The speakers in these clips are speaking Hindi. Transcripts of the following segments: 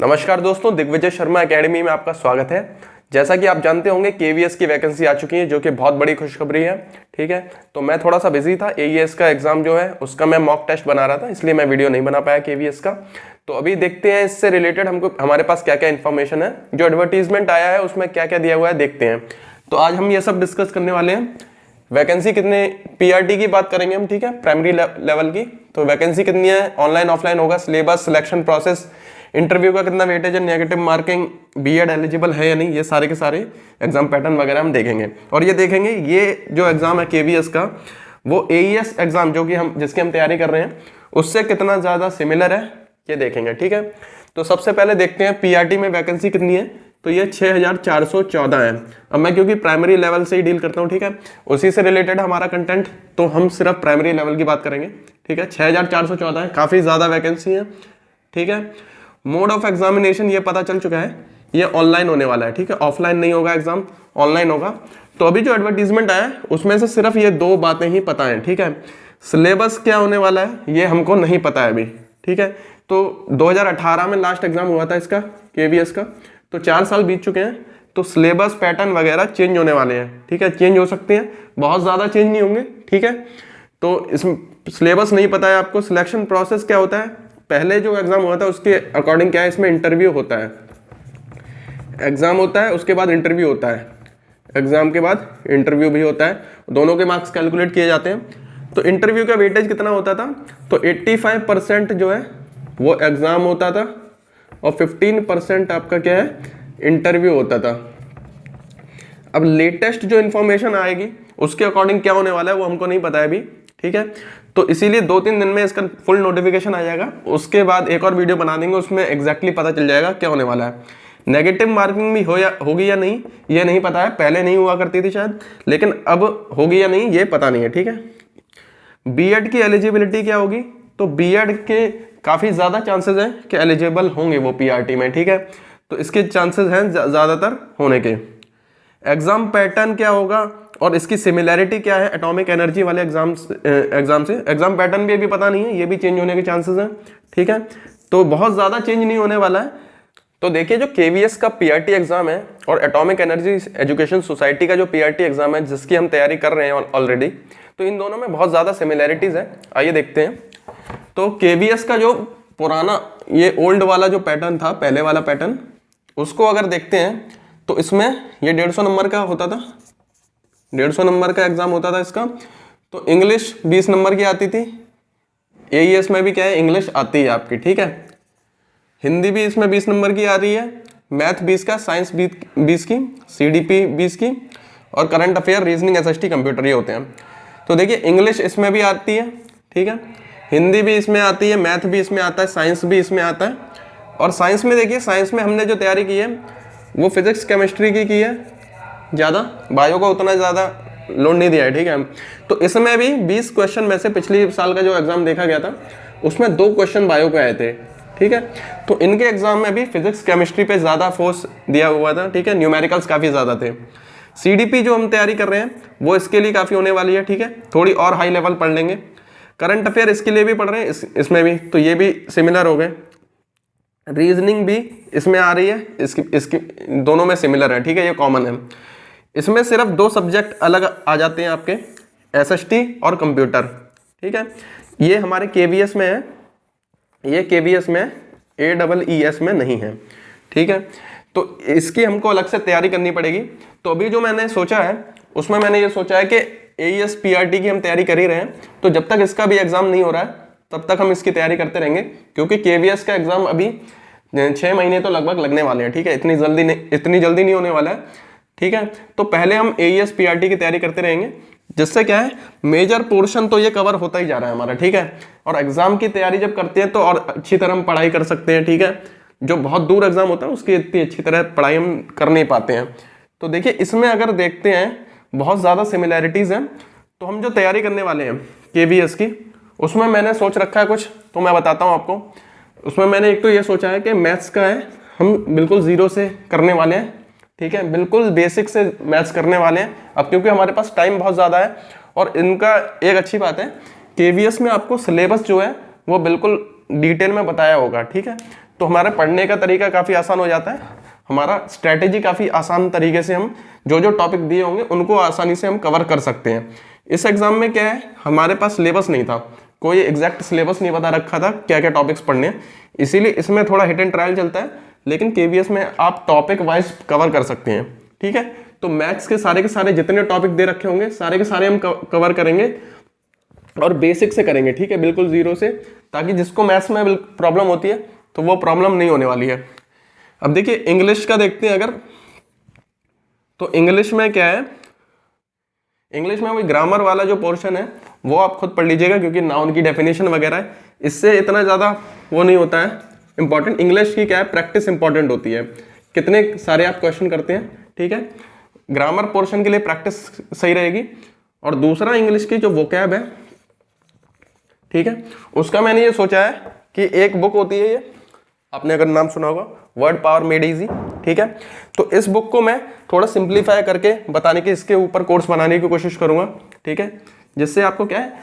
नमस्कार दोस्तों, दिग्विजय शर्मा एकेडमी में आपका स्वागत है। जैसा कि आप जानते होंगे केवीएस की वैकेंसी आ चुकी है, जो कि बहुत बड़ी खुशखबरी है। ठीक है, तो मैं थोड़ा सा बिजी था, एईएस का एग्जाम जो है उसका मैं मॉक टेस्ट बना रहा था, इसलिए मैं वीडियो नहीं बना पाया केवीएस का। तो अभी देखते हैं इससे रिलेटेड हमारे पास क्या क्या इन्फॉर्मेशन है, जो एडवर्टीजमेंट आया है उसमें क्या क्या दिया हुआ है, देखते हैं। तो आज हम ये सब डिस्कस करने वाले हैं। वैकेंसी कितने, पीआरटी की बात करेंगे हम, ठीक है, प्राइमरी लेवल की। तो वैकेंसी कितनी है, ऑनलाइन ऑफलाइन होगा, सिलेबस, सिलेक्शन प्रोसेस, इंटरव्यू का कितना वेटेज है, नेगेटिव मार्किंग, बीएड एलिजिबल है या नहीं, ये सारे के सारे एग्जाम पैटर्न वगैरह हम देखेंगे। और ये देखेंगे ये जो एग्जाम है केवीएस का, वो एईएस एग्जाम जो कि जिसकी हम तैयारी कर रहे हैं उससे कितना ज़्यादा सिमिलर है, ये देखेंगे। ठीक है, तो सबसे पहले देखते हैं पीआरटी में वैकेंसी कितनी है। तो ये 6414 है। अब मैं क्योंकि प्राइमरी लेवल से ही डील करता हूँ, ठीक है, उसी से रिलेटेड हमारा कंटेंट, तो हम सिर्फ प्राइमरी लेवल की बात करेंगे। ठीक है, 6414 है, काफ़ी ज़्यादा वैकेंसी है। ठीक है, मोड ऑफ एग्जामिनेशन ये पता चल चुका है, ये ऑनलाइन होने वाला है। ठीक है, ऑफलाइन नहीं होगा एग्जाम, ऑनलाइन होगा। तो अभी जो एडवर्टीजमेंट आया है उसमें से सिर्फ ये दो बातें ही पता है। ठीक है, सिलेबस क्या होने वाला है ये हमको नहीं पता है अभी। ठीक है, तो 2018 में लास्ट एग्जाम हुआ था इसका, केवीएस का, तो 4 साल बीत चुके हैं। तो सिलेबस पैटर्न वगैरह चेंज होने वाले हैं। ठीक है, चेंज हो सकते हैं, बहुत ज़्यादा चेंज नहीं होंगे। ठीक है, तो इसमें सिलेबस नहीं पता है आपको। सिलेक्शन प्रोसेस क्या होता है, पहले जो एग्जाम हुआ था उसके अकॉर्डिंग क्या है, इसमें इंटरव्यू होता है, एग्जाम होता है, उसके बाद इंटरव्यू होता है, एग्जाम के बाद इंटरव्यू भी होता है, दोनों के मार्क्स कैलकुलेट किए जाते हैं। तो इंटरव्यू का वेटेज कितना होता था, तो 85% जो है वो एग्जाम होता था और 15% आपका क्या है, इंटरव्यू होता था। अब लेटेस्ट जो इन्फॉर्मेशन आएगी उसके अकॉर्डिंग क्या होने वाला है वो हमको नहीं पता है अभी। ठीक है, तो इसीलिए 2-3 दिन में इसका फुल नोटिफिकेशन आ जाएगा, उसके बाद एक और वीडियो बना देंगे, उसमें एग्जैक्टली पता चल जाएगा क्या होने वाला है। नेगेटिव मार्किंग भी होगी या नहीं ये नहीं पता है, पहले नहीं हुआ करती थी शायद, लेकिन अब होगी या नहीं ये पता नहीं है। ठीक है, बीएड की एलिजिबिलिटी क्या होगी, तो बीएड के काफ़ी ज़्यादा चांसेस हैं कि एलिजिबल होंगे वो पीआरटी में। ठीक है, तो इसके चांसेस हैं ज़्यादातर होने के। एग्ज़ाम पैटर्न क्या होगा और इसकी सिमिलैरिटी क्या है एटॉमिक एनर्जी वाले एग्जाम से। एग्जाम पैटर्न भी अभी पता नहीं है, ये भी चेंज होने के चांसेस हैं। ठीक है, तो बहुत ज़्यादा चेंज नहीं होने वाला है। तो देखिए, जो केवीएस का पीआरटी एग्जाम है और एटॉमिक एनर्जी एजुकेशन सोसाइटी का जो पीआरटी एग्जाम है जिसकी हम तैयारी कर रहे हैं ऑलरेडी, तो इन दोनों में बहुत ज़्यादा सिमिलैरिटीज़ है। आइए देखते हैं। तो केवीएस का जो पुराना ये ओल्ड वाला जो पैटर्न था, पहले वाला पैटर्न, उसको अगर देखते हैं तो इसमें ये 150 नंबर का होता था, 150 नंबर का एग्जाम होता था इसका। तो इंग्लिश 20 नंबर की आती थी, एईएस में भी क्या है, इंग्लिश आती है आपकी। ठीक है, हिंदी भी इसमें 20 नंबर की आ रही है, मैथ 20 का, साइंस 20 की, सीडीपी 20 की, और current affair, reasoning, SST, computer ये होते हैं। तो देखिए, इंग्लिश इसमें भी आती है, ठीक है, हिंदी भी इसमें आती है, मैथ भी इसमें आता है, साइंस भी इसमें आता है। और साइंस में देखिए, साइंस में हमने जो तैयारी की है वो फिजिक्स केमिस्ट्री की है ज़्यादा, बायो को उतना ज़्यादा लोड नहीं दिया है। ठीक है, तो इसमें भी 20 क्वेश्चन में से पिछले साल का जो एग्ज़ाम देखा गया था उसमें 2 क्वेश्चन बायो के आए थे। ठीक है, तो इनके एग्जाम में भी फिजिक्स केमिस्ट्री पे ज़्यादा फोर्स दिया हुआ था। ठीक है, न्यूमेरिकल्स काफ़ी ज़्यादा थे। सीडीपी जो हम तैयारी कर रहे हैं वो इसके लिए काफ़ी होने वाली है। ठीक है, थोड़ी और हाई लेवल पढ़ लेंगे। करंट अफेयर इसके लिए भी पढ़ रहे हैं, इसमें भी, तो ये भी सिमिलर हो गए। रीजनिंग भी इसमें आ रही है, इसकी दोनों में सिमिलर है। ठीक है, ये कॉमन है। इसमें सिर्फ 2 सब्जेक्ट अलग आ जाते हैं आपके, एसएसटी और कंप्यूटर। ठीक है, ये हमारे केवीएस में है, ये केवीएस में, AEES में नहीं है। ठीक है, तो इसकी हमको अलग से तैयारी करनी पड़ेगी। तो अभी जो मैंने सोचा है उसमें मैंने ये सोचा है कि एईएस पीआरटी की हम तैयारी कर ही रहे हैं, तो जब तक इसका भी एग्जाम नहीं हो रहा है तब तक हम इसकी तैयारी करते रहेंगे, क्योंकि केवीएस का एग्जाम अभी 6 महीने तो लगभग लगने वाले हैं। ठीक है, इतनी जल्दी नहीं होने वाला है। ठीक है, तो पहले हम एईएस पीआरटी की तैयारी करते रहेंगे, जिससे क्या है, मेजर पोर्शन तो ये कवर होता ही जा रहा है हमारा। ठीक है, और एग्जाम की तैयारी जब करते हैं तो और अच्छी तरह हम पढ़ाई कर सकते हैं। ठीक है, जो बहुत दूर एग्जाम होता है उसकी इतनी अच्छी तरह पढ़ाई हम कर नहीं पाते हैं। तो देखिए, इसमें अगर देखते हैं बहुत ज़्यादा सिमिलैरिटीज़ हैं। तो हम जो तैयारी करने वाले हैं केवीएस की, उसमें मैंने सोच रखा है कुछ, तो मैं बताता हूँ आपको। उसमें मैंने एक तो ये सोचा है कि मैथ्स का है, हम बिल्कुल ज़ीरो से करने वाले हैं। ठीक है, बिल्कुल बेसिक से मैथ्स करने वाले हैं। अब क्योंकि हमारे पास टाइम बहुत ज़्यादा है, और इनका एक अच्छी बात है, केवीएस में आपको सिलेबस जो है वो बिल्कुल डिटेल में बताया होगा। ठीक है, तो हमारा पढ़ने का तरीका काफ़ी आसान हो जाता है, हमारा स्ट्रैटेजी काफ़ी आसान तरीके से हम जो जो टॉपिक दिए होंगे उनको आसानी से हम कवर कर सकते हैं। इस एग्जाम में क्या है, हमारे पास सिलेबस नहीं था, कोई एग्जैक्ट सिलेबस नहीं बता रखा था क्या क्या टॉपिक्स पढ़ने हैं, इसीलिए इसमें थोड़ा हिट एंड ट्रायल चलता है। लेकिन केवीएस में आप टॉपिक वाइज कवर कर सकते हैं, ठीक है। तो मैथ्स के सारे जितने टॉपिक दे रखे होंगे सारे के सारे हम कवर करेंगे और बेसिक से करेंगे, ठीक है, बिल्कुल जीरो से, ताकि जिसको मैथ्स में प्रॉब्लम होती है तो वो प्रॉब्लम नहीं होने वाली है। अब देखिए इंग्लिश का देखते हैं अगर, तो इंग्लिश में क्या है, इंग्लिश में वही ग्रामर वाला जो पोर्शन है वो आप खुद पढ़ लीजिएगा, क्योंकि नाउन की डेफिनेशन वगैरह है, इससे इतना ज़्यादा वो नहीं होता है इंपॉर्टेंट। इंग्लिश की क्या है, प्रैक्टिस इंपॉर्टेंट होती है, कितने सारे आप क्वेश्चन करते हैं, ठीक है। ग्रामर पोर्शन के लिए प्रैक्टिस सही रहेगी। और दूसरा इंग्लिश की जो वोकैब है, ठीक है, उसका मैंने ये सोचा है कि एक बुक होती है, ये आपने अगर नाम सुना होगा, वर्ड पावर मेड इजी, ठीक है। तो इस बुक को मैं थोड़ा सिंप्लीफाई करके बताने की, इसके ऊपर कोर्स बनाने की कोशिश करूंगा, ठीक है, जिससे आपको क्या है,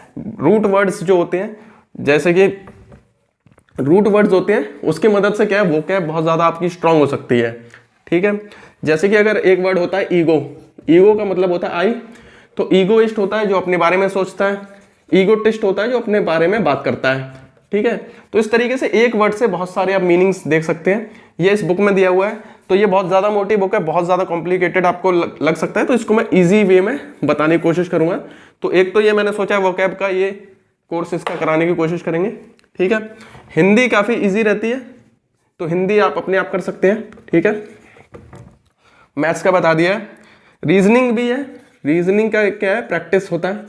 रूट वर्ड्स जो होते हैं, जैसे कि रूट वर्ड्स होते हैं, उसकी मदद से क्या है वोकैब बहुत ज़्यादा आपकी स्ट्रांग हो सकती है, ठीक है। जैसे कि अगर एक वर्ड होता है ईगो, ईगो का मतलब होता है आई, तो ईगोइस्ट होता है जो अपने बारे में सोचता है, ईगोटिस्ट होता है जो अपने बारे में बात करता है, ठीक है। तो इस तरीके से एक वर्ड से बहुत सारे आप मीनिंग्स देख सकते हैं, ये इस बुक में दिया हुआ है। तो ये बहुत ज़्यादा मोटी बुक है, बहुत ज़्यादा कॉम्प्लिकेटेड आपको लग सकता है, तो इसको मैं ईजी वे में बताने की कोशिश करूंगा। तो एक तो ये मैंने सोचा है वोकैब का ये कोर्स इसका कराने की कोशिश करेंगे, ठीक है। हिंदी काफ़ी ईजी रहती है, तो हिंदी आप अपने आप कर सकते हैं, ठीक है। मैथ्स का बता दिया है, रीजनिंग भी है, रीजनिंग का क्या है, प्रैक्टिस होता है,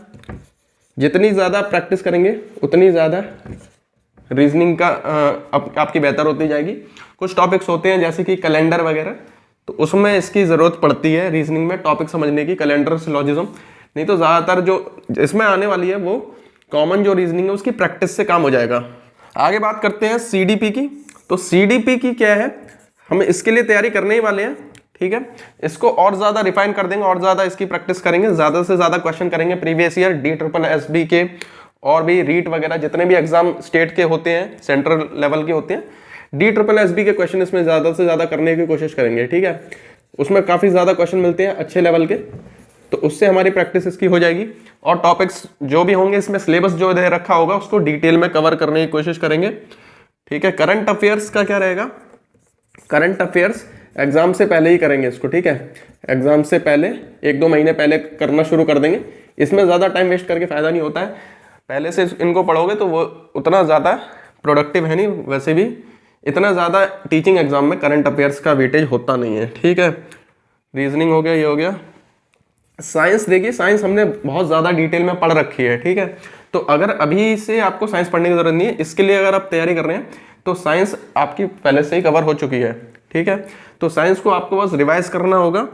जितनी ज़्यादा प्रैक्टिस करेंगे उतनी ज़्यादा रीजनिंग का आपकी बेहतर होती जाएगी। कुछ टॉपिक्स होते हैं जैसे कि कैलेंडर वगैरह, तो उसमें इसकी ज़रूरत पड़ती है रीजनिंग में टॉपिक समझने की, कैलेंडर सिलॉजिज्म, नहीं तो ज़्यादातर जो इसमें आने वाली है वो कॉमन जो रीजनिंग है उसकी प्रैक्टिस से काम हो जाएगा। आगे बात करते हैं सीडीपी की। तो सीडीपी की क्या है, हम इसके लिए तैयारी करने ही वाले हैं, ठीक है। इसको और ज़्यादा रिफाइन कर देंगे, और ज़्यादा इसकी प्रैक्टिस करेंगे, ज़्यादा से ज़्यादा क्वेश्चन करेंगे प्रीवियस ईयर DSSB के, और भी रीट वगैरह जितने भी एग्जाम स्टेट के होते हैं, सेंट्रल लेवल के होते हैं, DSSB के क्वेश्चन इसमें ज़्यादा से ज़्यादा करने की कोशिश करेंगे, ठीक है। उसमें काफ़ी ज़्यादा क्वेश्चन मिलते हैं अच्छे लेवल के, तो उससे हमारी प्रैक्टिस इसकी हो जाएगी। और टॉपिक्स जो भी होंगे इसमें, सिलेबस जो दे रखा होगा उसको डिटेल में कवर करने की कोशिश करेंगे, ठीक है। करंट अफेयर्स का क्या रहेगा, करंट अफेयर्स एग्जाम से पहले ही करेंगे इसको, ठीक है। एग्जाम से पहले 1-2 महीने पहले करना शुरू कर देंगे, इसमें ज़्यादा टाइम वेस्ट करके फ़ायदा नहीं होता है। पहले से इनको पढ़ोगे तो वो उतना ज़्यादा प्रोडक्टिव है नहीं, वैसे भी इतना ज़्यादा टीचिंग एग्जाम में करंट अफेयर्स का वेटेज होता नहीं है, ठीक है। रीजनिंग हो गया, ये हो गया। साइंस देखिए, साइंस हमने बहुत ज़्यादा डिटेल में पढ़ रखी है, ठीक है। तो अगर अभी से आपको साइंस पढ़ने की ज़रूरत नहीं है, इसके लिए अगर आप तैयारी कर रहे हैं तो साइंस आपकी पहले से ही कवर हो चुकी है, ठीक है। तो साइंस को आपको बस रिवाइज करना होगा।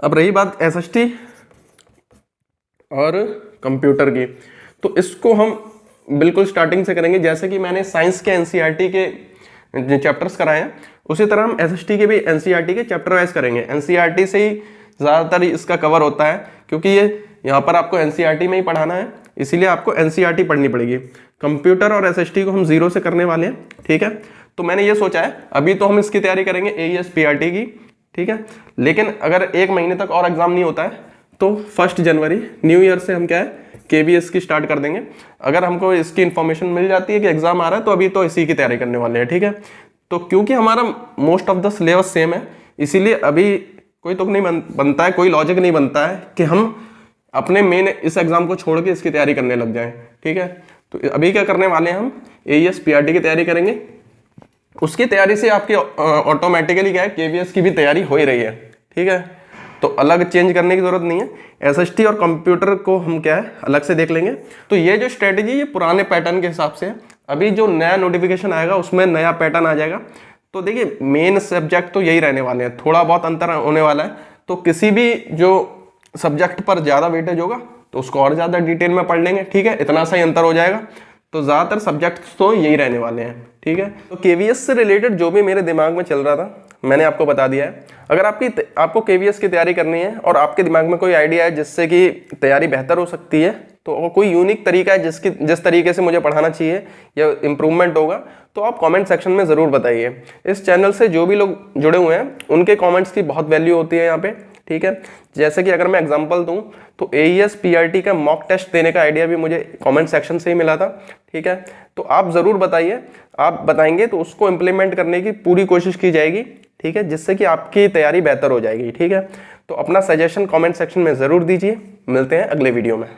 अब रही बात SST और कंप्यूटर की, तो इसको हम बिल्कुल स्टार्टिंग से करेंगे। जैसे कि मैंने साइंस के NCERT के चैप्टर्स कराए हैं, उसी तरह हम SST के भी NCERT के चैप्टर वाइज करेंगे। NCERT से ही ज़्यादातर इसका कवर होता है, क्योंकि ये यहाँ पर आपको NCERT में ही पढ़ाना है, इसीलिए आपको NCERT पढ़नी पड़ेगी। कंप्यूटर और SST को हम 0 से करने वाले हैं, ठीक है। तो मैंने ये सोचा है, अभी तो हम इसकी तैयारी करेंगे AES PRT की, ठीक है। लेकिन अगर 1 महीने तक और एग्जाम नहीं होता है तो 1 जनवरी न्यू ईयर से हम क्या है KVS की स्टार्ट कर देंगे। अगर हमको इसकी इन्फॉर्मेशन मिल जाती है कि एग्जाम आ रहा है तो अभी तो इसी की तैयारी करने वाले हैं, ठीक है। तो क्योंकि हमारा most of the syllabus same है, इसीलिए अभी कोई तुक नहीं बनता है, कोई लॉजिक नहीं बनता है कि हम अपने मेन इस एग्जाम को छोड़ के इसकी तैयारी करने लग जाएं, ठीक है। तो अभी क्या करने वाले हैं, हम AES PRT की तैयारी करेंगे। उसकी तैयारी से आपकी ऑटोमेटिकली क्या है KVS की भी तैयारी हो ही रही है, ठीक है। तो अलग चेंज करने की जरूरत नहीं है। SST और कंप्यूटर को हम क्या है अलग से देख लेंगे। तो ये जो स्ट्रेटेजी ये पुराने पैटर्न के हिसाब से है, अभी जो नया नोटिफिकेशन आएगा उसमें नया पैटर्न आ जाएगा। तो देखिए मेन सब्जेक्ट तो यही रहने वाले हैं, थोड़ा बहुत अंतर होने वाला है। तो किसी भी जो सब्जेक्ट पर ज़्यादा वेटेज होगा तो उसको और ज़्यादा डिटेल में पढ़ लेंगे, ठीक है, इतना सा ही अंतर हो जाएगा। तो ज़्यादातर सब्जेक्ट्स तो यही रहने वाले हैं, ठीक है। तो KVS से रिलेटेड जो भी मेरे दिमाग में चल रहा था मैंने आपको बता दिया है। अगर आपको KVS की तैयारी करनी है और आपके दिमाग में कोई आइडिया है जिससे कि तैयारी बेहतर हो सकती है, तो कोई यूनिक तरीका है जिस तरीके से मुझे पढ़ाना चाहिए या इम्प्रूवमेंट होगा, तो आप कमेंट सेक्शन में ज़रूर बताइए। इस चैनल से जो भी लोग जुड़े हुए हैं उनके कमेंट्स की बहुत वैल्यू होती है यहाँ पे, ठीक है। जैसे कि अगर मैं एग्जांपल दूं तो AES PRT का मॉक टेस्ट देने का आइडिया भी मुझे कमेंट सेक्शन से ही मिला था, ठीक है। तो आप ज़रूर बताइए, आप बताएंगे तो उसको इम्प्लीमेंट करने की पूरी कोशिश की जाएगी, ठीक है, जिससे कि आपकी तैयारी बेहतर हो जाएगी, ठीक है। तो अपना सजेशन कमेंट सेक्शन में ज़रूर दीजिए। मिलते हैं अगले वीडियो में।